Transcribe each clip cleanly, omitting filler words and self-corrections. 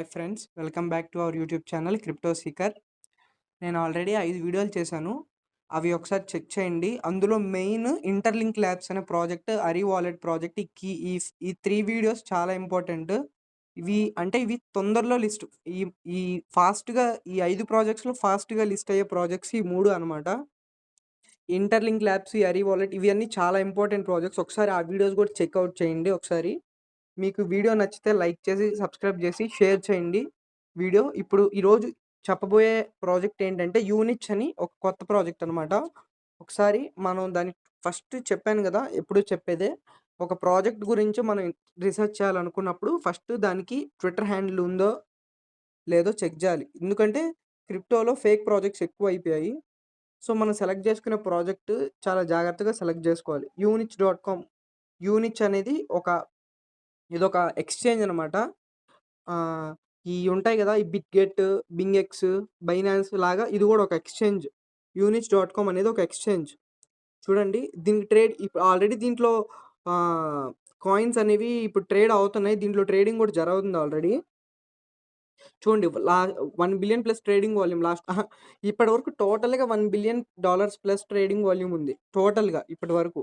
Hi friends, welcome back to our YouTube channel crypto seeker. నేను already 5 వీడియోలు చేశాను. అవి ఒకసారి చెక్ చేయండి. అందులో మెయిన్ ఇంటర్లింక్ ల్యాబ్స్ అనే ప్రాజెక్ట్, అరీ వాలెట్ ప్రాజెక్ట్, ఈ 3 వీడియోస్ చాలా ఇంపార్టెంట్. ఇవి తొందరలో లిస్ట్ ఈ ఈ ఫాస్ట్‌గా ఈ 5 ప్రాజెక్ట్స్‌లో ఫాస్ట్‌గా లిస్ట్ అయ్యే ప్రాజెక్ట్స్ ఈ 3 అనమాట. ఇంటర్లింక్ ల్యాబ్స్, ఈ అరీ వాలెట్ ఇవన్నీ చాలా ఇంపార్టెంట్ ప్రాజెక్ట్స్. ఒకసారి ఆ వీడియోస్ కూడా చెక్‌ఔట్ చేయండి ఒకసారి. మీకు వీడియో నచ్చితే లైక్ చేసి, సబ్స్క్రైబ్ చేసి, షేర్ చేయండి వీడియో. ఈరోజు చెప్పబోయే ప్రాజెక్ట్ ఏంటంటే యూనిచ్ అని ఒక కొత్త ప్రాజెక్ట్ అనమాట. ఒకసారి మనం దాన్ని ఫస్ట్ చెప్పాను కదా! ఎప్పుడూ చెప్పేదే. ఒక ప్రాజెక్ట్ గురించి మనం రిసర్చ్ చేయాలనుకున్నప్పుడు ఫస్ట్ దానికి ట్విట్టర్ హ్యాండిల్ ఉందో లేదో చెక్ చేయాలి. ఎందుకంటే క్రిప్టోలో ఫేక్ ప్రాజెక్ట్స్ ఎక్కువైపోయాయి. సో, మనం సెలెక్ట్ చేసుకునే ప్రాజెక్ట్ చాలా జాగ్రత్తగా సెలెక్ట్ చేసుకోవాలి. యూనిచ్.కామ్ యూనిచ్ అనేది ఇదొక ఎక్స్‌చేంజ్ అనమాట. ఆహ్, ఉంటాయి గదా! ఈ బిట్‌గెట్, బింగెక్స్, బైనాన్స్ లాగా ఇది గూడా ఒక ఎక్స్‌చేంజ్. యూనిచ్.కామ్ అనేది ఒక ఎక్స్‌చేంజ్. చూడండి, దీనికి ఇప్పుడు ఆల్రెడీ దీంట్లో ఆహ్, కాయిన్స్ అనేవి ఇప్పుడు ట్రేడ్ అవుతున్నాయి. దీంట్లో ట్రేడింగ్ గూడా జరుగుతుంది ఆల్రెడీ. చూడండి, 1 బిలియన్ ప్లస్ ట్రేడింగ్ వాల్యూమ్ ఇప్పటివరకు టోటల్‌గా $1 బిలియన్ ప్లస్ ట్రేడింగ్ వాల్యూమ్ ఉంది. టోటల్‌గా ఇప్పటివరకు.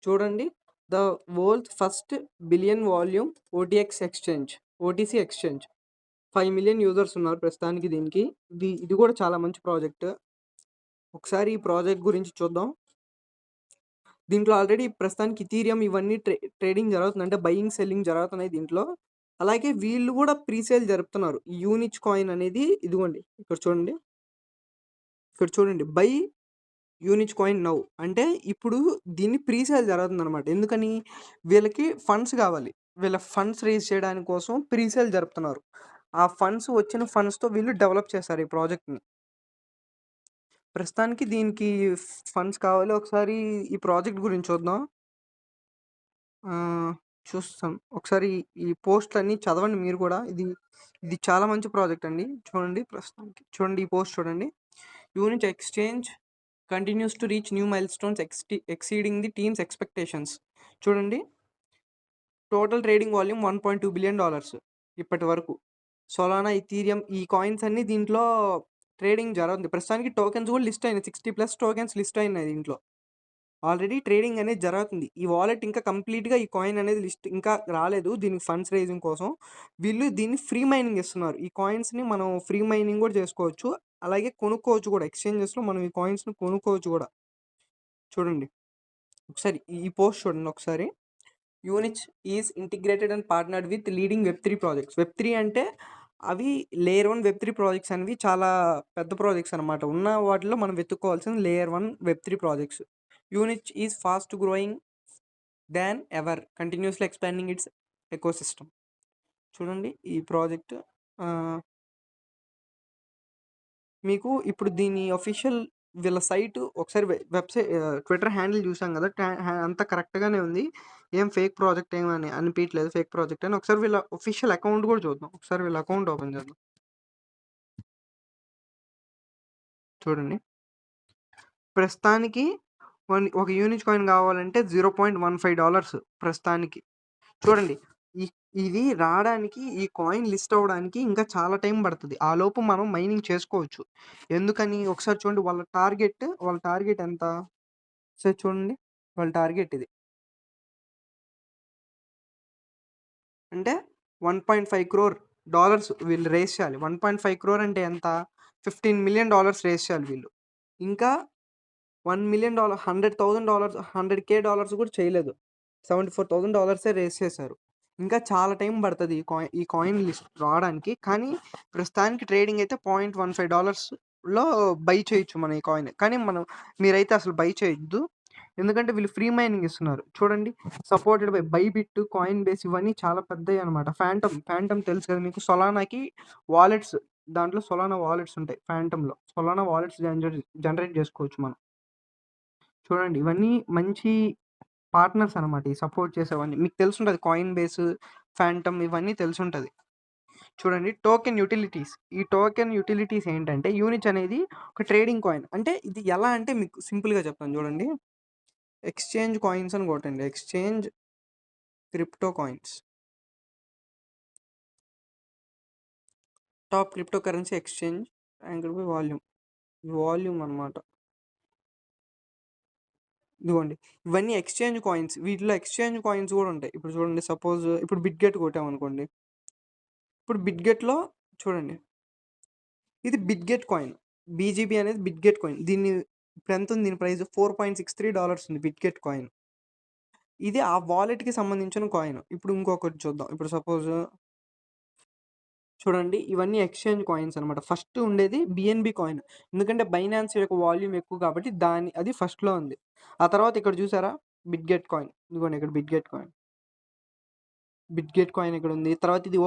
చూడండి, the world's first billion volume OTX exchange, OTC exchange. 5 million users ఉన్నారు ప్రస్తుతానికి దీనికి. ఇది కూడా చాలా మంచి ప్రాజెక్ట్. ఒకసారి ఈ ప్రాజెక్ట్ గురించి చూద్దాం. దీంట్లో ఆల్రెడీ ప్రస్తుతానికి ఇథీరియం ఇవన్నీ ట్రేడింగ్ జరుగుతుంది. అంటే బయింగ్, సెల్లింగ్ జరుగుతున్నాయి దీంట్లో. అలాగే వీళ్ళు కూడా ప్రీ సేల్ జరుపుతున్నారు. ఈ యూనిచ్ కాయిన్ అనేది ఇదిగోండి ఇక్కడ చూడండి, బై యూనిచ్ కాయిన్ నౌ అంటే ఇప్పుడు దీన్ని ప్రీ సేల్ జరుగుతుందనమాట. ఎందుకని? వీళ్ళకి ఫండ్స్ కావాలి. వీళ్ళ ఫండ్స్ రైజ్ చేయడానికి కోసం ప్రీ సేల్ జరుపుతున్నారు. ఆ వచ్చిన ఫండ్స్‌తో వీళ్ళు డెవలప్ చేశారు ఈ ప్రాజెక్ట్‌ని. ప్రస్తుతానికి దీనికి ఫండ్స్ కావాలి. ఒకసారి ఈ ప్రాజెక్ట్ గురించి చూద్దాం. చూస్తాం. ఒకసారి ఈ పోస్ట్‌లన్నీ చదవండి మీరు కూడా. ఇది చాలా మంచి ప్రాజెక్ట్ అండి. చూడండి, ప్రస్తుతానికి చూడండి, ఈ పోస్ట్ చూడండి. Unich exchange continues to reach new milestones exceeding the team's expectations. చూడండి, టోటల్ ట్రేడింగ్ వాల్యూమ్ $1.2 బిలియన్ ఇప్పటి వరకు. సోలానా, ఇథీరియం ఈ కాయిన్స్ అన్నీ దీంట్లో ట్రేడింగ్ జరుగుతుంది. ప్రస్తుతానికి టోకెన్స్ కూడా లిస్ట్ అయినాయి. 60+ టోకెన్స్ లిస్ట్ అయినాయి దీంట్లో. ఆల్రెడీ ట్రేడింగ్ అనేది జరుగుతుంది. ఈ వాలెట్ ఇంకా కంప్లీట్‌గా ఈ కాయిన్ అనేది లిస్ట్ ఇంకా రాలేదు. దీనికి ఫండ్స్ రైజింగ్ కోసం. వీళ్ళు దీన్ని ఫ్రీ మైనింగ్ ఇస్తున్నారు. ఈ కాయిన్స్‌ని మనం ఫ్రీ మైనింగ్ కూడా చేసుకోవచ్చు. అలాగే కొనుక్కోవచ్చు కూడా. ఎక్స్‌చేంజెస్‌లో మనం ఈ కాయిన్స్‌ని కొనుక్కోవచ్చు కూడా. చూడండి, ఒకసారి ఈ పోస్ట్ చూడండి ఒకసారి. Unich is integrated and partnered with leading వెబ్3 ప్రాజెక్ట్స్. వెబ్3 అంటే అవి లేయర్ 1 వెబ్3 ప్రాజెక్ట్స్ అనేవి చాలా పెద్ద ప్రాజెక్ట్స్ అనమాట. ఉన్న వాటిలో మనం వెతుక్కోవాల్సింది లేయర్ 1 వెబ్3 projects. Unich is fast growing than ever, continuously expanding its ecosystem. చూడండి ఈ ప్రాజెక్ట్. మీకు ఇప్పుడు దీని అఫీషియల్ వీళ్ళ సైటు ఒకసారి వెబ్‌సైట్ ట్విట్టర్ హ్యాండిల్ చూసాం కదా! అంతా కరెక్ట్‌గానే ఉంది. ఏం ఫేక్ ప్రాజెక్ట్ ఏమి అనిపియట్లేదు. ఫేక్ ప్రాజెక్ట్ అని. ఒకసారి వీళ్ళ అఫీషియల్ అకౌంట్ కూడా చూద్దాం. ఒకసారి వీళ్ళ అకౌంట్ ఓపెన్ చేద్దాం. చూడండి, ప్రస్తుతానికి ఒక యూనిచ్ కాయిన్ కావాలంటే $0.15 ప్రస్తుతానికి. చూడండి, ఇ ఇది రాడానికి, ఈ కాయిన్ లిస్ట్ అవ్వడానికి ఇంకా చాలా టైం పడతది. ఆలోపు మనం మైనింగ్ చేసుకోవచ్చు. ఎందుకని? ఒకసారి చూడండి, వాళ్ళ టార్గెట్ ఎంత? ఒకసారి చూడండి, వాళ్ళ టార్గెట్ ఇది. అంటే $1.5 crore వీళ్ళు రైజ్ చేయాలి. 1.5 crore అంటే ఎంత? $15 మిలియన్ రైజ్ చేయాలి వీళ్ళు. ఇంకా $1 మిలియన్, $100,000 కూడా చేయలేదు. $74,000 రైజ్ చేశారు. ఇంకా చాలా టైం పడతది ఈ కాయిన్ లిస్ట్ రావడానికి. కానీ ప్రస్తుతానికి ట్రేడింగ్ అయితే $0.15లో బై చేయొచ్చు మనం ఈ కాయిన్. కానీ మీరైతే అసలు బై చేయొద్దు. ఎందుకంటే వీళ్ళు ఫ్రీ మైనింగ్ ఇస్తున్నారు. చూడండి, supported by Bybit, coin base ఇవన్నీ చాలా పెద్దయి అనమాట. ఫాంటమ్ తెలుసు కదా మీకు. సొలానాకి వాలెట్స్, దాంట్లో సొలానా వాలెట్స్ ఉంటాయి. ఫాంటమ్‌లో సొలానా వాలెట్స్ జనరేట్ చేసుకోవచ్చు మనం. చూడండి, ఇవన్నీ మంచి పార్ట్నర్స్ అనమాట. ఈ సపోర్ట్ చేసేవన్నీ. మీకు తెలిసుంటది కాయిన్ బేస్, ఫాంటమ్ ఇవన్నీ తెలిసుంటది. చూడండి, టోకెన్ యుటిలిటీస్. ఈ టోకెన్ యుటిలిటీస్ ఏంటంటే యూనిచ్ అనేది ఒక ట్రేడింగ్ కాయిన్. అంటే ఇది ఎలా అంటే మీకు సింపుల్‌గా చెప్తాను చూడండి. ఎక్స్‌చేంజ్ కాయిన్స్ అని కొట్టండి. Exchange crypto coins. Top crypto currency exchange ranked by volume అనమాట. ఇదిగోండి ఇవన్నీ ఎక్స్చేంజ్ కాయిన్స్. వీటిలో ఎక్స్చేంజ్ కాయిన్స్ కూడా ఉంటాయి. ఇప్పుడు చూడండి, సపోజ్ ఇప్పుడు బిట్గెట్ కొట్టామనుకోండి. ఇప్పుడు బిట్గెట్లో చూడండి, ఇది బిట్గెట్ కాయిన్. బీజీబీ అనేది బిట్గెట్ కాయిన్. ఇప్పుడు ఎంత ఉంది దీని ప్రైస్? $4.63 ఉంది బిట్గెట్ కాయిన్. ఇది ఆ వాలెట్కి సంబంధించిన కాయిన్. ఇప్పుడు ఇంకొకటి చూద్దాం. ఇప్పుడు సపోజ్ చూడండి, ఇవన్నీ ఎక్స్చేంజ్ కాయిన్స్ అనమాట. ఫస్ట్ ఉండేది బిఎన్బి కాయిన్. ఎందుకంటే బైనాన్స్ యొక్క వాల్యూమ్ ఎక్కువ కాబట్టి అది ఫస్ట్లో ఉంది. ఆ తర్వాత ఇక్కడ చూసారా బిట్గెట్ కాయిన్. ఇదిగోండి ఇక్కడ బిట్గెట్ కాయిన్ ఇక్కడ ఉంది. తర్వాత ఇది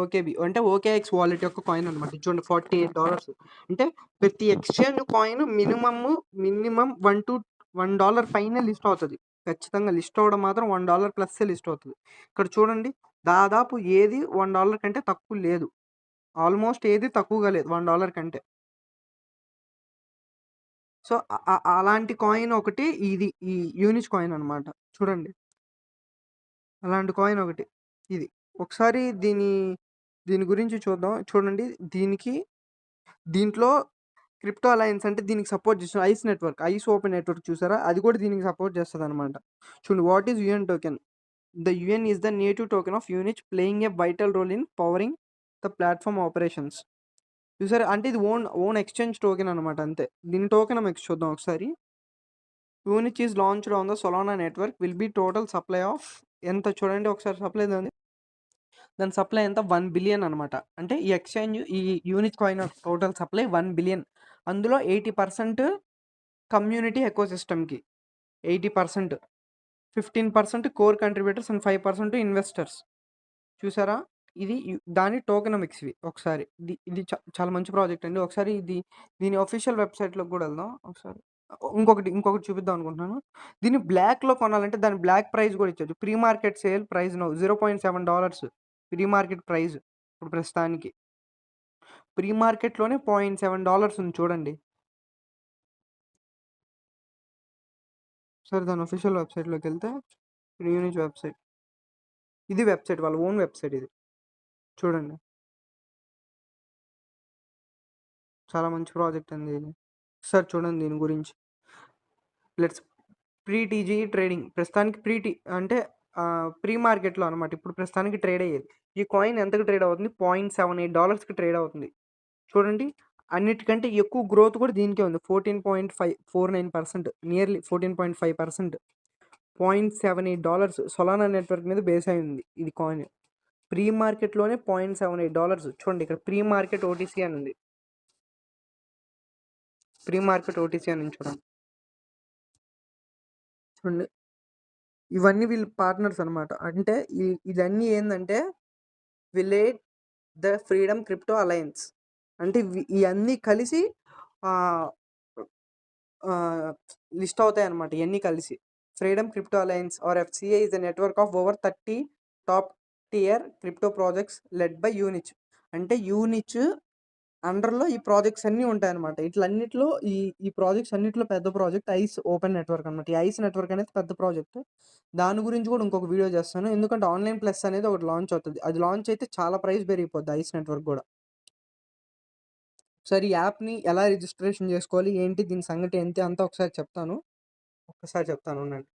ఓకేబి అంటే ఓకేఎక్స్ వాలెట్ యొక్క కాయిన్ అనమాట. చూడండి $48. అంటే ప్రతి ఎక్స్చేంజ్ కాయిన్ మినిమం $1 పైన లిస్ట్ అవుతుంది. ఖచ్చితంగా లిస్ట్ అవ్వడం మాత్రం $1 ప్లస్ లిస్ట్ అవుతుంది. ఇక్కడ చూడండి, దాదాపు ఏది $1 కంటే తక్కువ లేదు. ఆల్మోస్ట్ ఏది తక్కువగా లేదు $1 కంటే. సో అలాంటి కాయిన్ ఒకటి ఈ యూనిచ్ కాయిన్ అనమాట. చూడండి, అలాంటి కాయిన్ ఒకటి ఇది. ఒకసారి దీని గురించి చూద్దాం. చూడండి, దీంట్లో క్రిప్టో అలయన్స్ అంటే దీనికి సపోర్ట్ చేస్తున్న ఐస్ ఓపెన్ నెట్వర్క్ చూసారా, అది కూడా దీనికి సపోర్ట్ చేస్తుంది అనమాట. చూడండి, what is UN token? The UN is the native token of Unich playing a vital role in powering the platform operations. చూసారా, అంటే ఇది ఓన్ ఎక్స్చేంజ్ టోకెన్ అనమాట. అంతే. దీని టోకెన్ మీకు చూద్దాం ఒకసారి. Unich is launched on the Solana network will be total supply of ఎంత చూడండి ఒకసారి సప్లై దాని సప్లై ఎంత 1 బిలియన్ అనమాట. అంటే ఈ Unich coin total supply 1 billion. అందులో 80% కమ్యూనిటీ ఎకోసిస్టమ్కి, 80%, 15% కోర్ కంట్రిబ్యూటర్స్ అండ్ 5% ఇన్వెస్టర్స్. చూసారా, ఇది దాని టోకెనమిక్స్ ఇవి. ఒకసారి ఇది చాలా మంచి ప్రాజెక్ట్ అండి. ఒకసారి దీని అఫీషియల్ వెబ్సైట్లోకి కూడా వెళ్దాం ఒకసారి. ఇంకొకటి చూపిద్దాం అనుకుంటున్నాను. దీన్ని బ్లాక్లో కొనాలంటే దాని బ్లాక్ ప్రైస్ కూడా ఇచ్చొచ్చు. Pre market sale price $0.7 pre market price. ఇప్పుడు ప్రస్తుతానికి ప్రీ మార్కెట్లోనే $0.7 ఉంది చూడండి. సరే, దాని అఫీషియల్ వెబ్సైట్లోకి వెళ్తే యూనిచ్ వెబ్సైట్, ఇది వెబ్సైట్, వాళ్ళ ఓన్ వెబ్సైట్ ఇది. చూడండి, చాలా మంచి ప్రాజెక్ట్ అండి ఇది. సార్ చూడండి దీని గురించి. Let's TG trading. ప్రస్తుతానికి అంటే ప్రీ మార్కెట్లో అనమాట. ఇప్పుడు ప్రస్తుతానికి ట్రేడ్ అయ్యేది. ఈ కాయిన్ ఎంతకు ట్రేడ్ అవుతుంది? $0.78కి ట్రేడ్ అవుతుంది. చూడండి, అన్నిటికంటే ఎక్కువ గ్రోత్ కూడా దీనికే ఉంది. 14.49%, నియర్లీ 14.5%. $0.78 సొలానా నెట్వర్క్ మీద బేస్ అయి ఉంది ఇది కాయిన్. ప్రీ మార్కెట్లోనే $0.78. చూడండి, ఇక్కడ ప్రీ మార్కెట్ ఓటీసీ అని ఉంది. ప్రీ మార్కెట్ ఓటీసీ అని చూడండి. ఇవన్నీ వీళ్ళు పార్ట్నర్స్ అనమాట. అంటే ఇదన్నీ ఏంటంటే village the freedom crypto alliance. అంటే ఇవన్నీ కలిసి లిస్ట్ అవుతాయి అనమాట. ఇవన్నీ కలిసి freedom crypto alliance or FCI is the network of over 30 top tier crypto projects led by Unich. అంటే యూనిచ్ అండర్లో ఈ ప్రాజెక్ట్స్ అన్నీ ఉంటాయన్నమాట. ఇట్లన్నిట్లో ఈ ప్రాజెక్ట్స్ అన్నిట్లో పెద్ద ప్రాజెక్ట్ ఐస్ ఓపెన్ నెట్వర్క్ అనమాట. ఈ ఐస్ నెట్వర్క్ అనేది పెద్ద ప్రాజెక్ట్. దాని గురించి కూడా ఇంకొక వీడియో చేస్తాను. ఎందుకంటే ఆన్లైన్ ప్లస్ అనేది ఒకటి లాంచ్ అవుతుంది. అది లాంచ్ అయితే చాలా ప్రైస్ పెరిగిపోద్ది ఐస్ నెట్వర్క్ కూడా. ఒకసారి ఈ యాప్ని ఎలా రిజిస్ట్రేషన్ చేసుకోవాలి, ఏంటి దీని సంగతి ఏంటి అంతా ఒకసారి చెప్తాను. ఉండండి.